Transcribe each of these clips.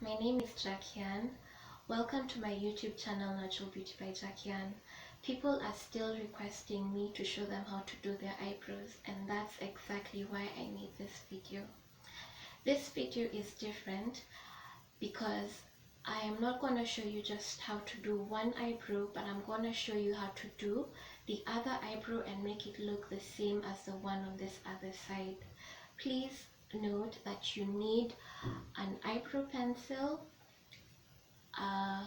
My name is Jackie-Ann. Welcome to my YouTube channel, Natural Beauty by Jackie-Ann. People are still requesting me to show them how to do their eyebrows, and that's exactly why I made this video. This video is different because I am not going to show you just how to do one eyebrow, but I'm going to show you how to do the other eyebrow and make it look the same as the one on this other side. Please note that you need an eyebrow pencil, a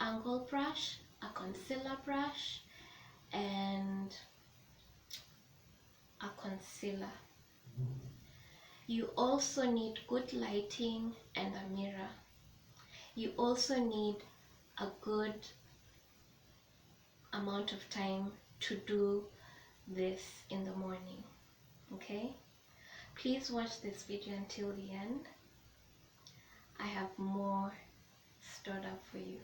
angle brush, a concealer brush, and a concealer. You also need good lighting and a mirror. You also need a good amount of time to do this in the morning. Okay? Please watch this video until the end. I have more stored up for you.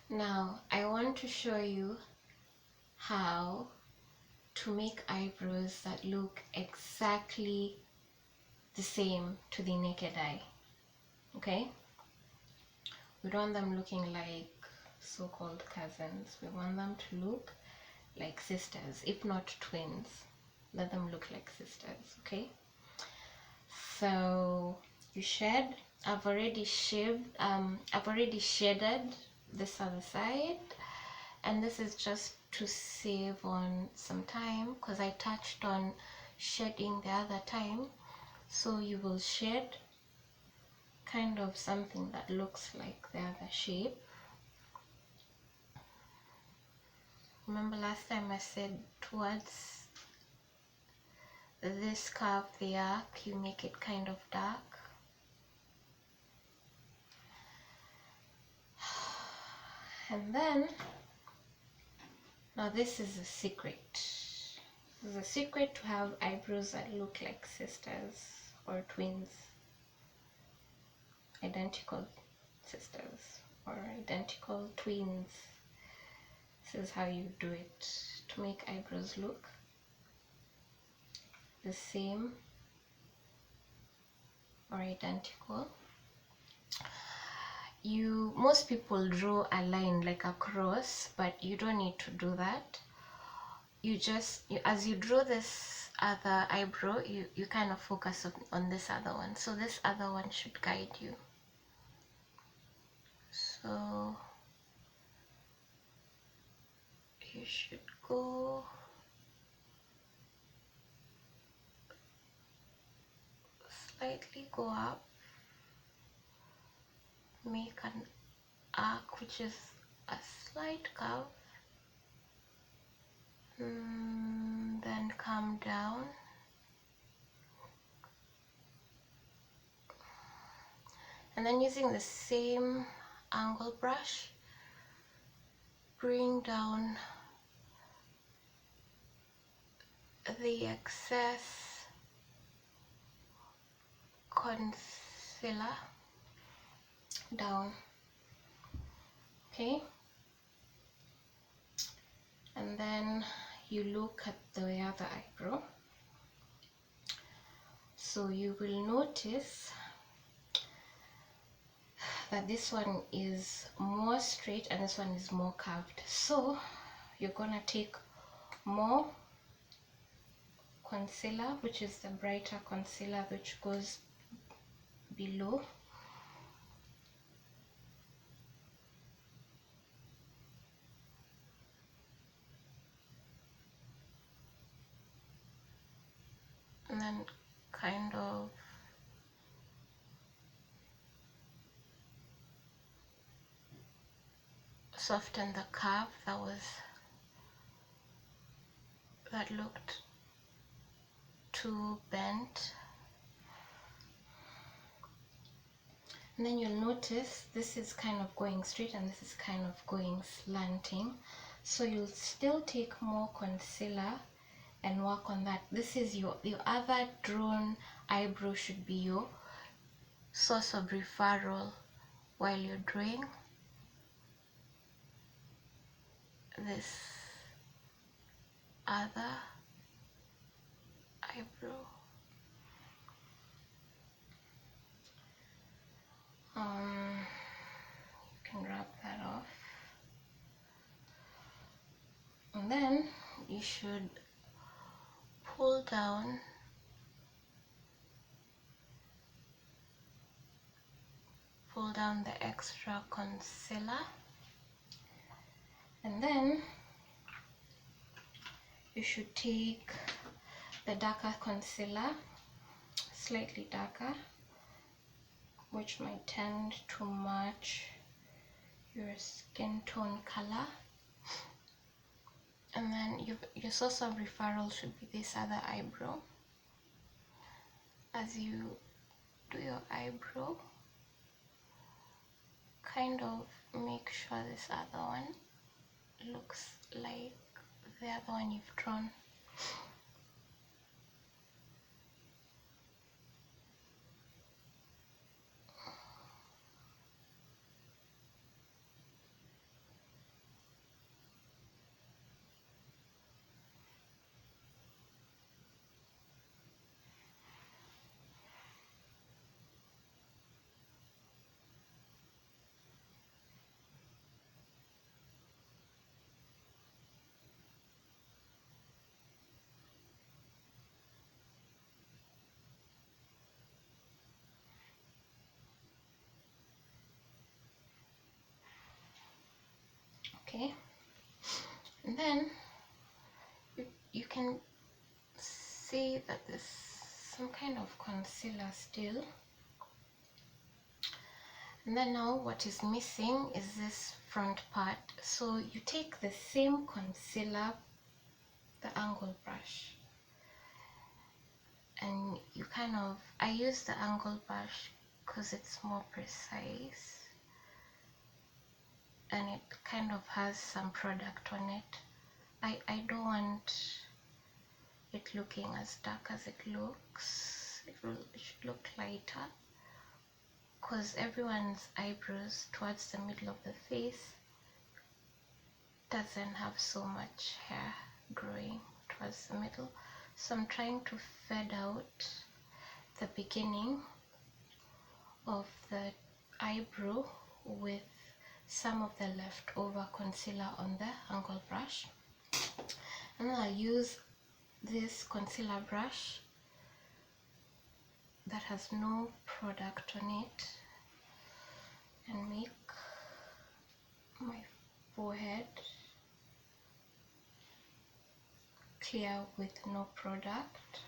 Now, I want to show you how to make eyebrows that look exactly the same to the naked eye. Okay? We don't want them looking like so-called cousins. We want them to look like sisters, if not twins. Let them look like sisters, okay? So you shed. I've already shaded this other side, and this is just to save on some time because I touched on shading the other time. So you will shed kind of something that looks like the other shape. Remember last time I said towards this curve, the arc, you make it kind of dark. And then, now this is a secret. This is a secret to have eyebrows that look like sisters or twins. Identical sisters or identical twins. This is how you do it to make eyebrows look the same or identical. Most people draw a line like a cross, but you don't need to do that. As you draw this other eyebrow, you kind of focus on this other one. So this other one should guide you. So you should go slightly go up, make an arc which is a slight curve, then come down, and then using the same angle brush, bring down the excess concealer down. Okay, and then you look at the other eyebrow. So you will notice that this one is more straight and this one is more curved. So you're gonna take more concealer, which is the brighter concealer, which goes below. And then kind of soften the curve that looked too bent. And then you'll notice this is kind of going straight and this is kind of going slanting. So you'll still take more concealer and work on that. This is your other drawn eyebrow should be your source of referral while you're drawing this other eyebrow. And then you should pull down the extra concealer, and then you should take the darker concealer, slightly darker, which might tend to match your skin tone color. And then your source of referral should be this other eyebrow. As you do your eyebrow, kind of make sure this other one looks like the other one you've drawn. Okay, and then you can see that there's some kind of concealer still. And then now what is missing is this front part. So you take the same concealer, the angle brush, and you I use the angle brush because it's more precise and it kind of has some product on it. I don't want it looking as dark as it looks. It should look lighter, because everyone's eyebrows towards the middle of the face doesn't have so much hair growing towards the middle. So I'm trying to fade out the beginning of the eyebrow with some of the leftover concealer on the angle brush. And then I'll use this concealer brush that has no product on it and make my forehead clear with no product.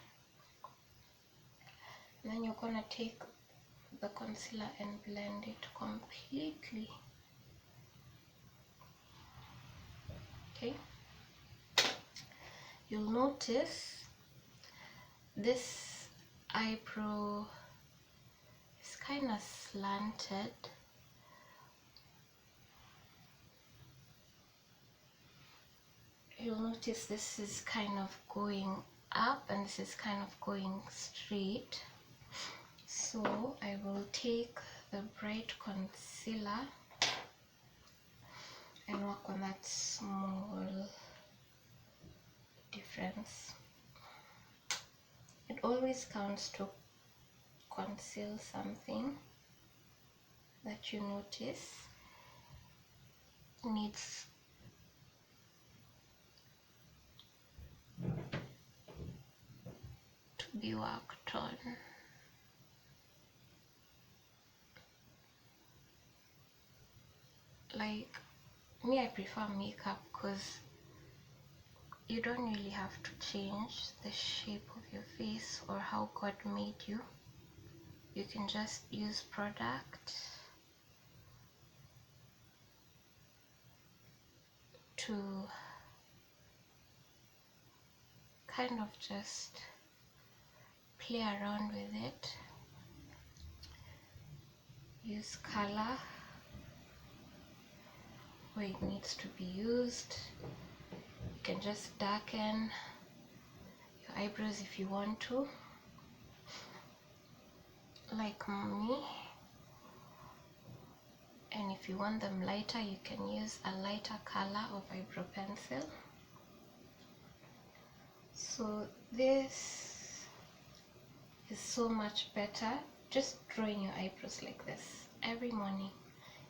And then you're gonna take the concealer and blend it completely. Okay, you'll notice this eyebrow is kind of slanted. You'll notice this is kind of going up and this is kind of going straight. So I will take the bright concealer and work on that small difference. It always counts to conceal something that you notice needs to be worked on. Like me, I prefer makeup because you don't really have to change the shape of your face or how God made you. You can just use product to kind of just play around with it. Use color where it needs to be used. You can just darken your eyebrows if you want to, like me. And if you want them lighter, you can use a lighter color of eyebrow pencil. So this is so much better. Just drawing your eyebrows like this every morning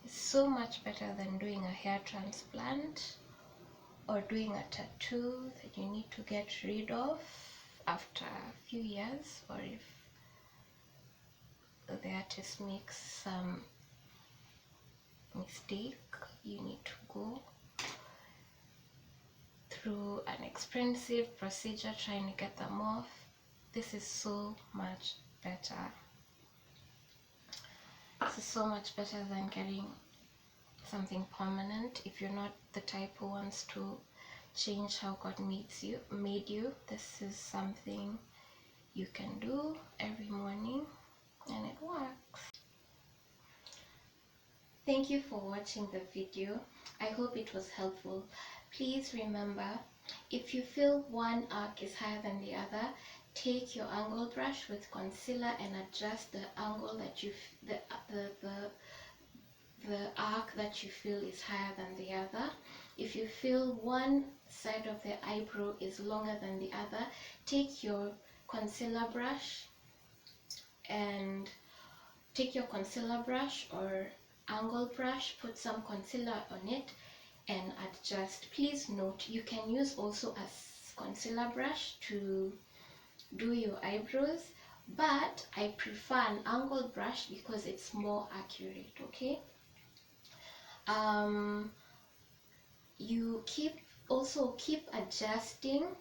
is so much better than doing a hair transplant or doing a tattoo that you need to get rid of after a few years, or if the artist makes some mistake, you need to go through an expensive procedure trying to get them off. This is so much better. This is so much better than getting something permanent. If you're not the type who wants to change how God made you, this is something you can do every morning, and it works. Thank you for watching the video. I hope it was helpful. Please remember, if you feel one arc is higher than the other, take your angle brush with concealer and adjust the angle that you the arc that you feel is higher than the other. If you feel one side of the eyebrow is longer than the other, take your concealer brush or angle brush, put some concealer on it and adjust. Please note, you can use also a concealer brush to do your eyebrows, but I prefer an angle brush because it's more accurate. Okay, you keep adjusting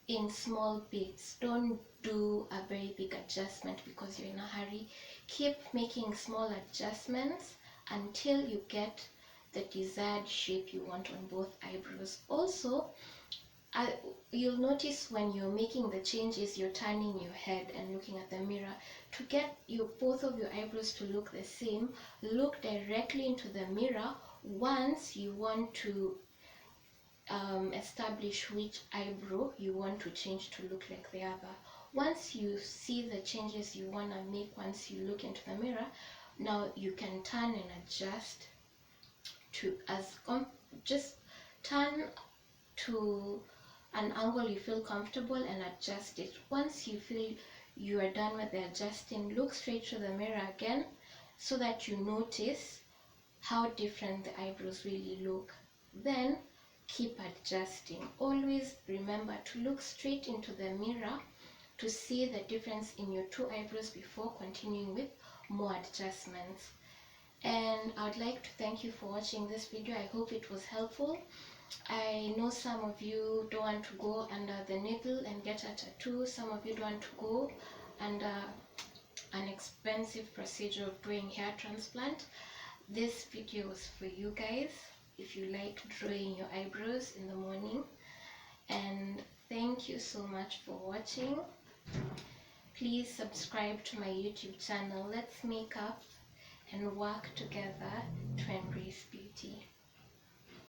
in small bits. Don't do a very big adjustment because you're in a hurry. Keep making small adjustments until you get the desired shape you want on both eyebrows. Also, you'll notice when you're making the changes, you're turning your head and looking at the mirror. To get both of your eyebrows to look the same, look directly into the mirror once you want to establish which eyebrow you want to change to look like the other. Once you see the changes you want to make, once you look into the mirror, now you can turn and adjust to just turn to an angle you feel comfortable and adjust it. Once you feel you are done with the adjusting, look straight to the mirror again so that you notice how different the eyebrows really look. Then keep adjusting. Always remember to look straight into the mirror to see the difference in your two eyebrows before continuing with more adjustments. And I would like to thank you for watching this video. I hope it was helpful. I know some of you don't want to go under the needle and get a tattoo. Some of you don't want to go under an expensive procedure of doing hair transplant. This video was for you guys if you like drawing your eyebrows in the morning. And thank you so much for watching. Please subscribe to my YouTube channel. Let's make up and work together to embrace beauty.